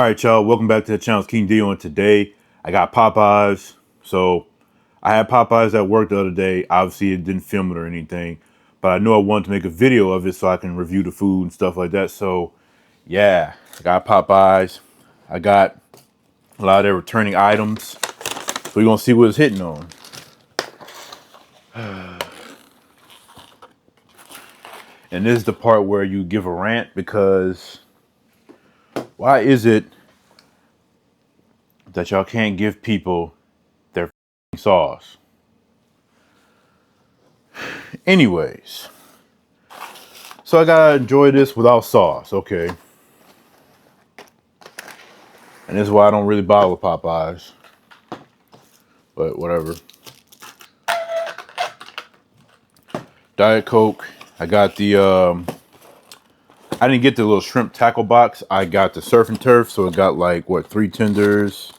All right, y'all. Welcome back to the channel. It's King Dio, and today I got Popeyes. So I had Popeyes at work the other day. Obviously, it didn't film it or anything, but I knew I wanted to make a video of it so I can review the food and stuff like that. So yeah, I got Popeyes. I got a lot of their returning items. So we're gonna see what it's hitting on. And this is the part where you give a rant because why is it that y'all can't give people their sauce? Anyways, so I gotta enjoy this without sauce, okay? And this is why I don't really bother with Popeyes. But whatever. Diet Coke. I got the I didn't get the little shrimp tackle box. I got the surf and turf, so it got like what, 3 tenders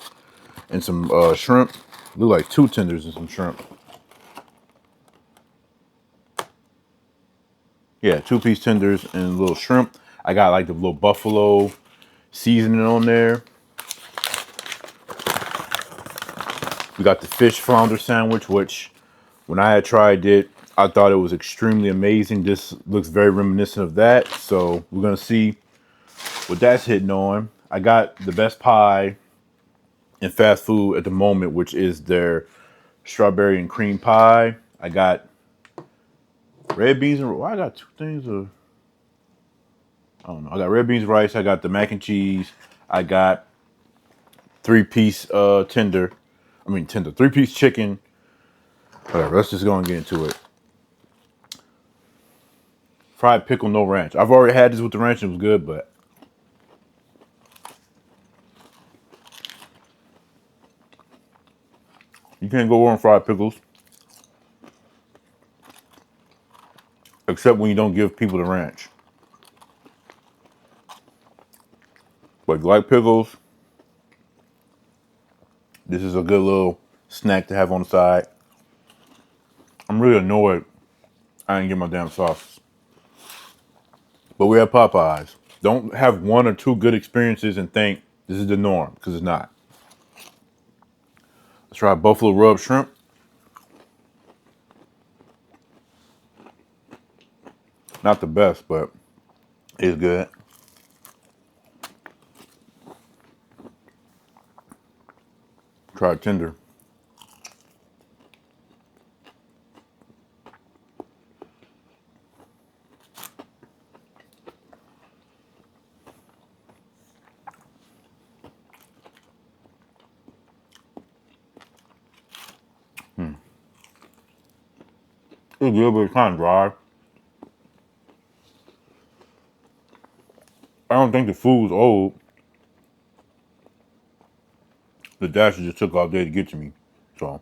and some shrimp. Look like 2 tenders and some shrimp. Yeah, 2-piece tenders and a little shrimp. I got like the little buffalo seasoning on there. We got the fish flounder sandwich, which when I had tried it, I thought it was extremely amazing. This looks very reminiscent of that. So we're gonna see what that's hitting on. I got the best pie in fast food at the moment, which is their strawberry and cream pie. I got red beans and I got 2 things of, I don't know. I got red beans, rice. I got the mac and cheese. I got 3-piece tender. I mean tender. 3-piece chicken. Whatever. Let's just go and get into it. Fried pickle, no ranch. I've already had this with the ranch. It was good, but you can't go wrong with fried pickles. Except when you don't give people the ranch. But if you like pickles, this is a good little snack to have on the side. I'm really annoyed I didn't get my damn sauce. But we're at Popeyes. Don't have 1 or 2 good experiences and think this is the norm, because it's not. Let's try buffalo rub shrimp. Not the best, but it's good. Try tender. It's good, but it's kind of dry. I don't think the food's old. The dasher just took all day to get to me. So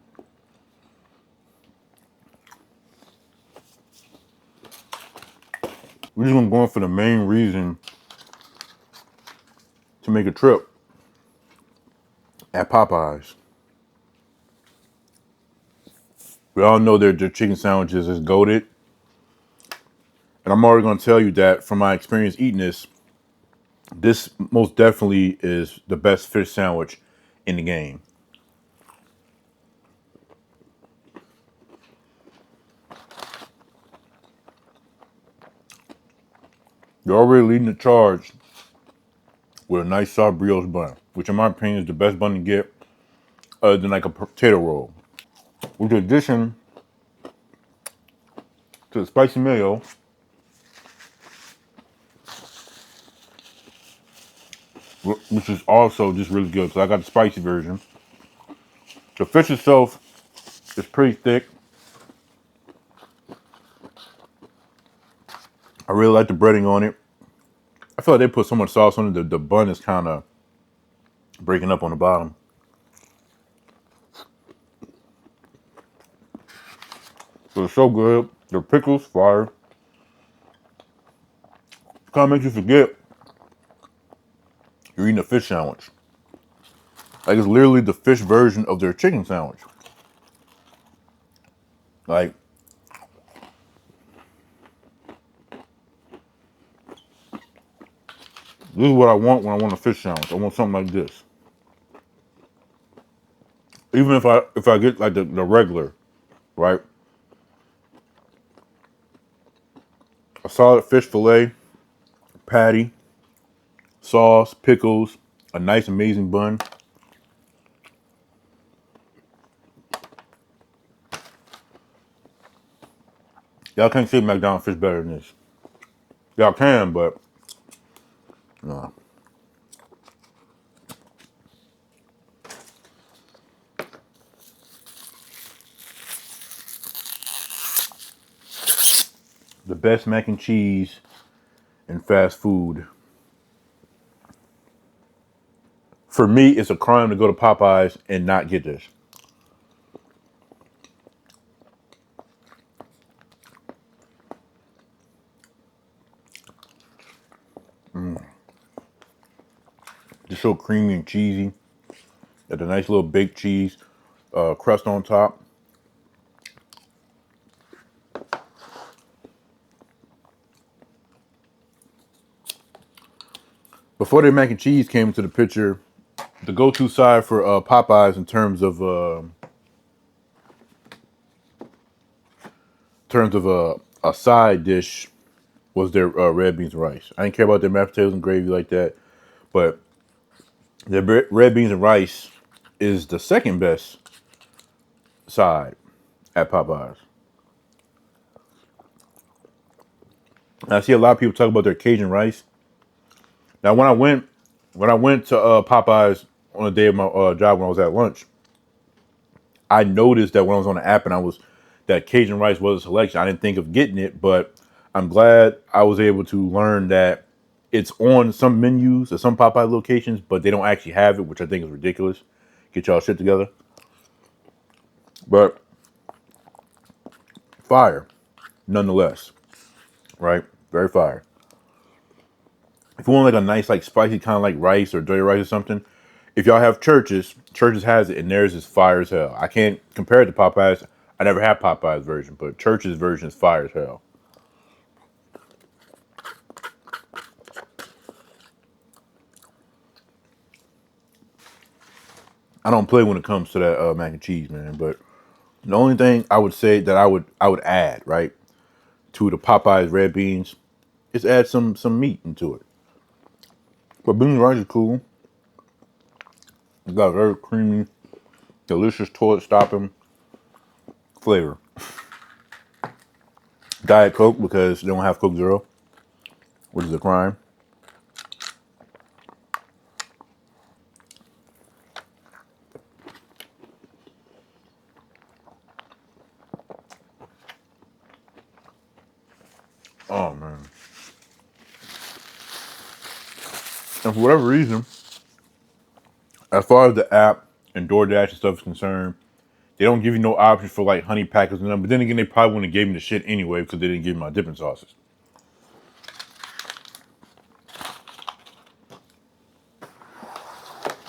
we're just gonna go in for the main reason to make a trip at Popeyes. We all know their chicken sandwiches is goated. And I'm already gonna tell you that from my experience eating this most definitely is the best fish sandwich in the game. You're already leading the charge with a nice soft brioche bun, which in my opinion is the best bun to get other than like a potato roll. With the addition to the spicy mayo, which is also just really good. So I got the spicy version. The fish itself is pretty thick. I really like the breading on it. I feel like they put so much sauce on it that the bun is kind of breaking up on the bottom. So it's so good. The pickles, fire. Kind of makes you forget you're eating a fish sandwich. Like it's literally the fish version of their chicken sandwich. Like, This is what I want when I want a fish sandwich. I want something like this. Even if I get like the regular, right? A solid fish fillet, patty, sauce, pickles, a nice amazing bun. Y'all can't say McDonald's fish better than this. Y'all can, but no. The best mac and cheese in fast food. For me, it's a crime to go to Popeyes and not get this. Just so creamy and cheesy. Got a nice little baked cheese crust on top. Before the mac and cheese came into the picture, the go-to side for Popeyes in terms of a side dish was their red beans and rice. I didn't care about their mashed potatoes and gravy like that, but their red beans and rice is the second best side at Popeyes. And I see a lot of people talk about their Cajun rice. Now, when I went to Popeyes on the day of my job when I was at lunch, I noticed that when I was on the app and that Cajun rice was a selection. I didn't think of getting it, but I'm glad I was able to learn that it's on some menus at some Popeye locations, but they don't actually have it, which I think is ridiculous. Get y'all shit together. But fire, nonetheless, right? Very fire. If you want like a nice, like spicy kind of like rice or dirty rice or something, if y'all have Churches has it, and theirs is fire as hell. I can't compare it to Popeyes. I never had Popeyes version, but Church's version is fire as hell. I don't play when it comes to that mac and cheese, man. But the only thing I would say that I would add right to the Popeyes red beans is add some meat into it. But beans and rice is cool. It's got a very creamy, delicious toilet stopping flavor. Diet Coke because they don't have Coke Zero, which is a crime. Oh man. And for whatever reason, as far as the app and DoorDash and stuff is concerned, they don't give you no option for like honey packets and them. But then again, they probably wouldn't have gave me the shit anyway because they didn't give me my dipping sauces.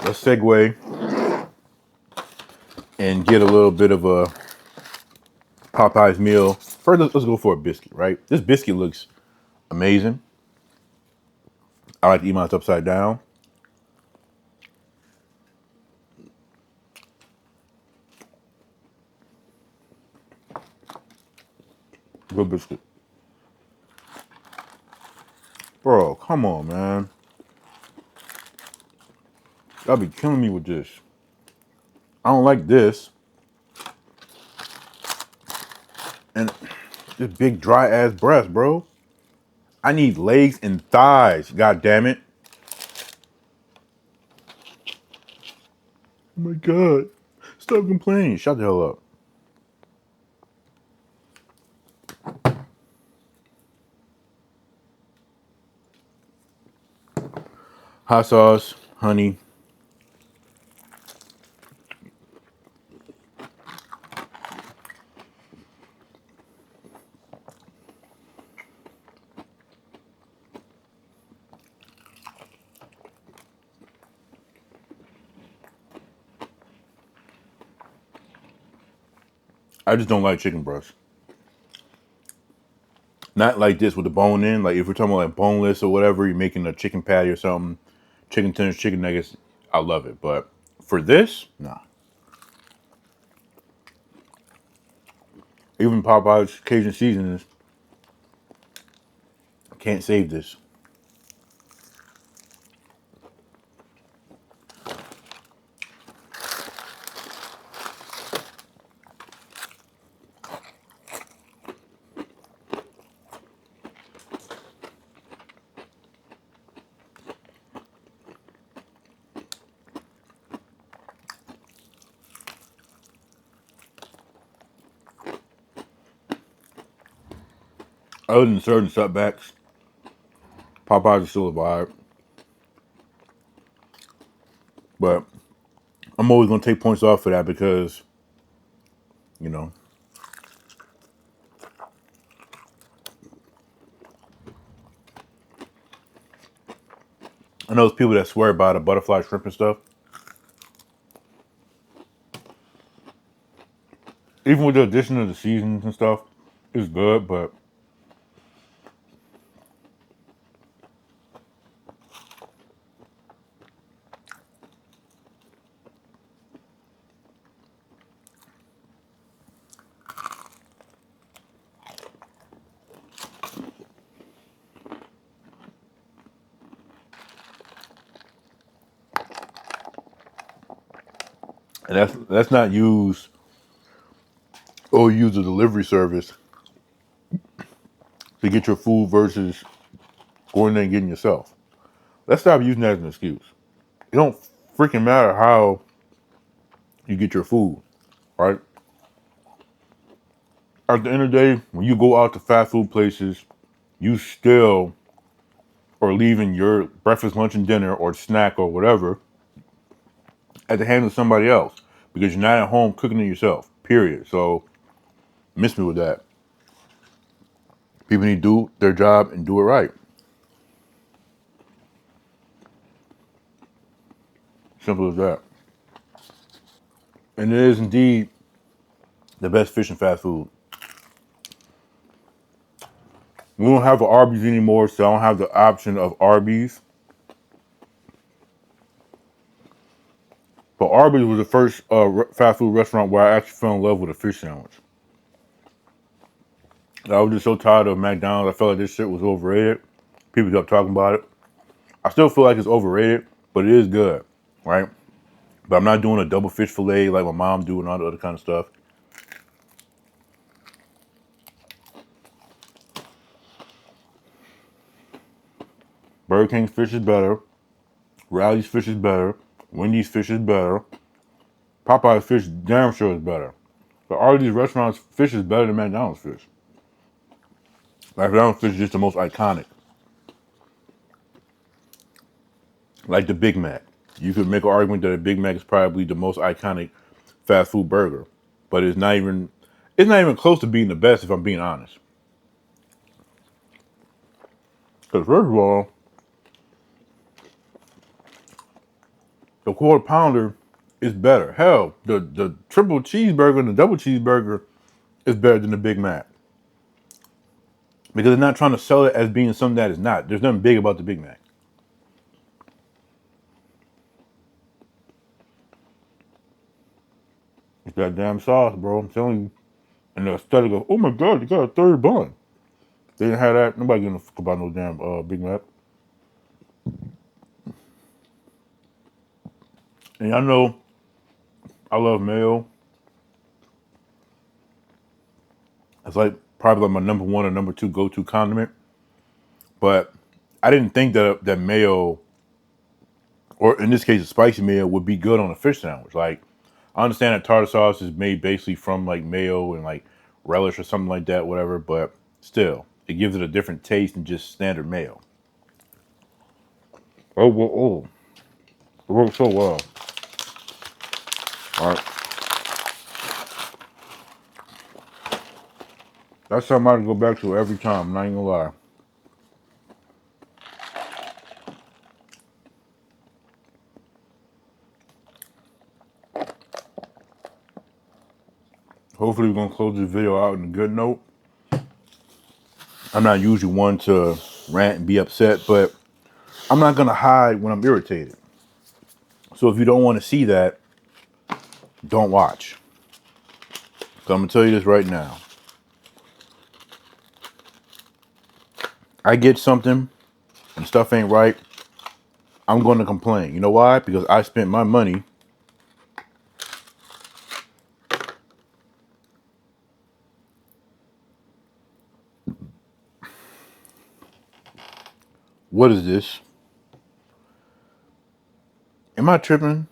Let's segue and get a little bit of a Popeye's meal. First, let's go for a biscuit, right? This biscuit looks amazing. I like to eat mine upside down. Good biscuit. Bro, come on, man. Y'all be killing me with this. I don't like this. And this big dry ass breast, bro. I need legs and thighs, god damn it. Oh my god. Stop complaining. Shut the hell up. Hot sauce, honey. I just don't like chicken breast. Not like this with the bone in. Like if we're talking about like boneless or whatever, you're making a chicken patty or something, chicken tenders, chicken nuggets, I love it. But for this, nah. Even Popeye's Cajun seasonings can't save this. Other than certain setbacks, Popeyes is still a vibe. But I'm always gonna take points off for that because, you know, I know there's people that swear by the butterfly shrimp and stuff. Even with the addition of the seasons and stuff, it's good, but and that's not used or use a delivery service to get your food versus going there and getting yourself. Let's stop using that as an excuse. It don't freaking matter how you get your food, right? At the end of the day, when you go out to fast food places, you still are leaving your breakfast, lunch, and dinner or snack or whatever at the hands of somebody else because you're not at home cooking it yourself, period. So, miss me with that. People need to do their job and do it right. Simple as that. And it is indeed the best fish and fast food. We don't have the Arby's anymore, so I don't have the option of Arby's. But Arby's was the first fast food restaurant where I actually fell in love with a fish sandwich. I was just so tired of McDonald's. I felt like this shit was overrated. People kept talking about it. I still feel like it's overrated, but it is good, right? But I'm not doing a double fish fillet like my mom do and all the other kind of stuff. Burger King's fish is better. Rally's fish is better. Wendy's fish is better. Popeye's fish damn sure is better. But all of these restaurants' fish is better than McDonald's fish. Like McDonald's fish is just the most iconic. Like the Big Mac. You could make an argument that a Big Mac is probably the most iconic fast food burger. But it's not even close to being the best if I'm being honest. Because first of all, the quarter pounder is better. Hell, the triple cheeseburger and the double cheeseburger is better than the Big Mac. Because they're not trying to sell it as being something that is not. There's nothing big about the Big Mac. It's that damn sauce, bro. I'm telling you. And the aesthetic of, oh my God, you got a third bun. They didn't have that. Nobody giving a fuck about no damn Big Mac. And I know I love mayo. It's like probably like my number one or number two go-to condiment. But I didn't think that mayo, or in this case, a spicy mayo, would be good on a fish sandwich. Like, I understand that tartar sauce is made basically from like mayo and like relish or something like that, whatever. But still, it gives it a different taste than just standard mayo. Oh, it works so well. All right, that's something I go back to every time. I'm not even gonna lie. Hopefully, we're gonna close this video out on a good note. I'm not usually one to rant and be upset, but I'm not gonna hide when I'm irritated. So if you don't want to see that, don't watch. So I'm gonna tell you this right now. I get something and stuff ain't right, I'm gonna complain. You know why? Because I spent my money. What is this? Am I tripping?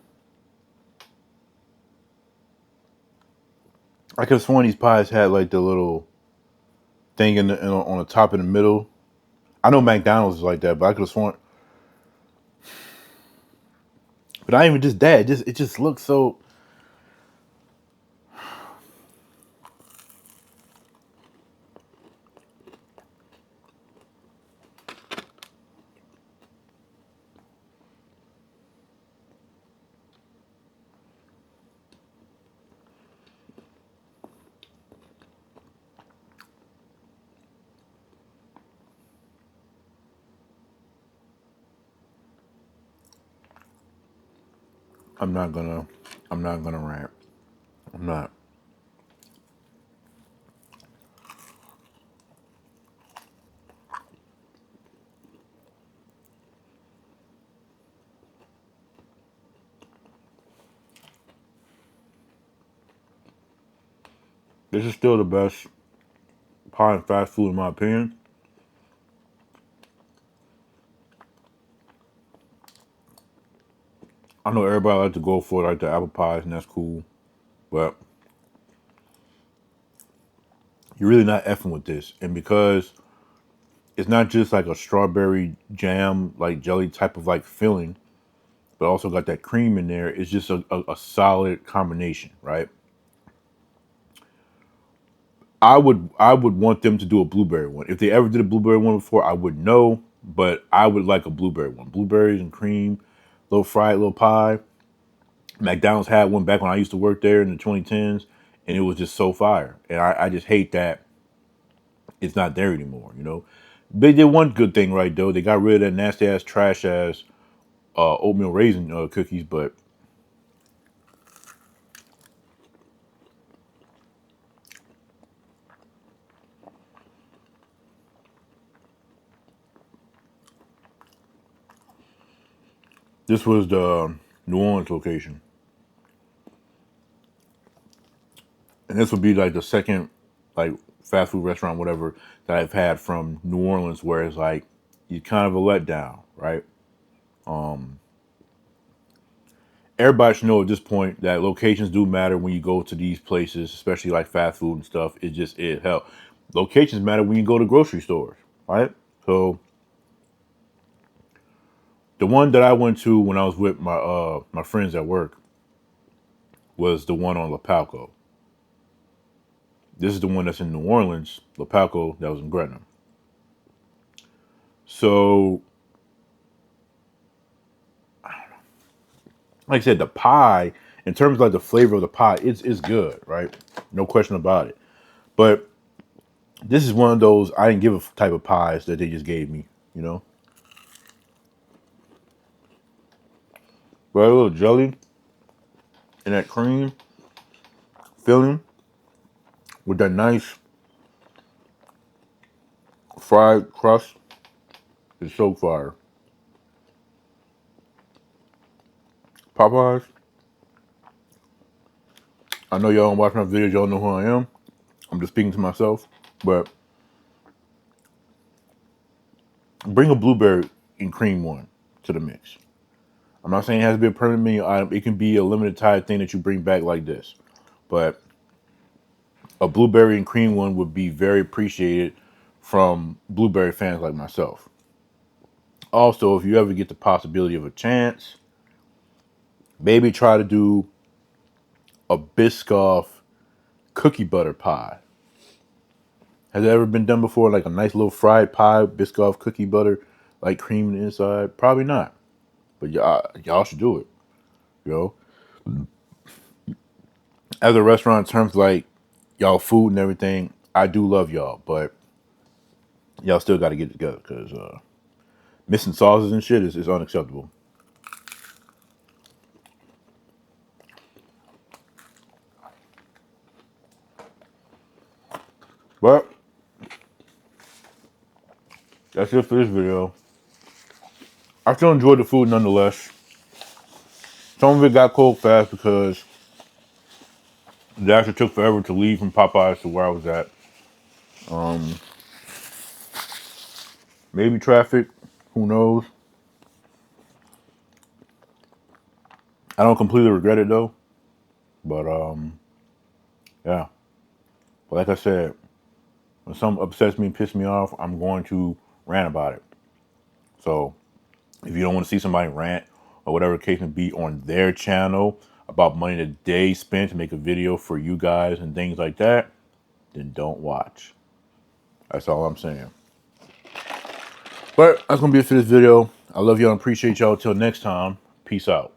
I could have sworn these pies had like the little thing on the top in the middle. I know McDonald's is like that, but I could have sworn. But not even just that. It just looks so. I'm not gonna. I'm not gonna rant. I'm not. This is still the best pie and fast food in my opinion. I know everybody like to go for like the apple pies, and that's cool. But you're really not effing with this, and because it's not just like a strawberry jam, like jelly type of like filling, but also got that cream in there. It's just a solid combination, right? I would want them to do a blueberry one. If they ever did a blueberry one before, I would know, but I would like a blueberry one. Blueberries and cream, little fried little pie. McDonald's had one back when I used to work there in the 2010s, and it was just so fire. And I just hate that it's not there anymore. They did one good thing right though. They got rid of that nasty ass trash ass oatmeal raisin cookies, but this was the New Orleans location. And this would be like the second like fast food restaurant, whatever, that I've had from New Orleans where it's like you kind of a letdown, right? Um Everybody should know at this point that locations do matter when you go to these places, especially like fast food and stuff. It just it hell. Locations matter when you go to grocery stores, right? So the one that I went to when I was with my friends at work was the one on La Palco. This is the one that's in New Orleans, La Palco, that was in Gretna. So, like I said, the pie, in terms of like the flavor of the pie, it's good, right? No question about it. But this is one of those I didn't give a type of pies that they just gave me, you know? But a little jelly and that cream filling with that nice fried crust is so fire. Popeyes, I know y'all don't watch my videos, y'all know who I am. I'm just speaking to myself. But bring a blueberry and cream one to the mix. I'm not saying it has to be a permanent menu item. It can be a limited time thing that you bring back like this. But a blueberry and cream one would be very appreciated from blueberry fans like myself. Also, if you ever get the possibility of a chance, maybe try to do a Biscoff cookie butter pie. Has it ever been done before? Like a nice little fried pie, Biscoff cookie butter, like cream on the inside? Probably not. But y'all should do it. You know, as a restaurant, in terms of like y'all food and everything, I do love y'all, but y'all still got to get it together because missing sauces and shit is unacceptable. But that's it for this video. I still enjoyed the food nonetheless. Some of it got cold fast because it actually took forever to leave from Popeyes to where I was at. Maybe traffic, who knows? I don't completely regret it though. But yeah. But like I said, when something upsets me and pisses me off, I'm going to rant about it. So if you don't want to see somebody rant or whatever the case may be on their channel about money that they spent to make a video for you guys and things like that, then don't watch. That's all I'm saying. But that's going to be it for this video. I love y'all and appreciate y'all. Till next time, peace out.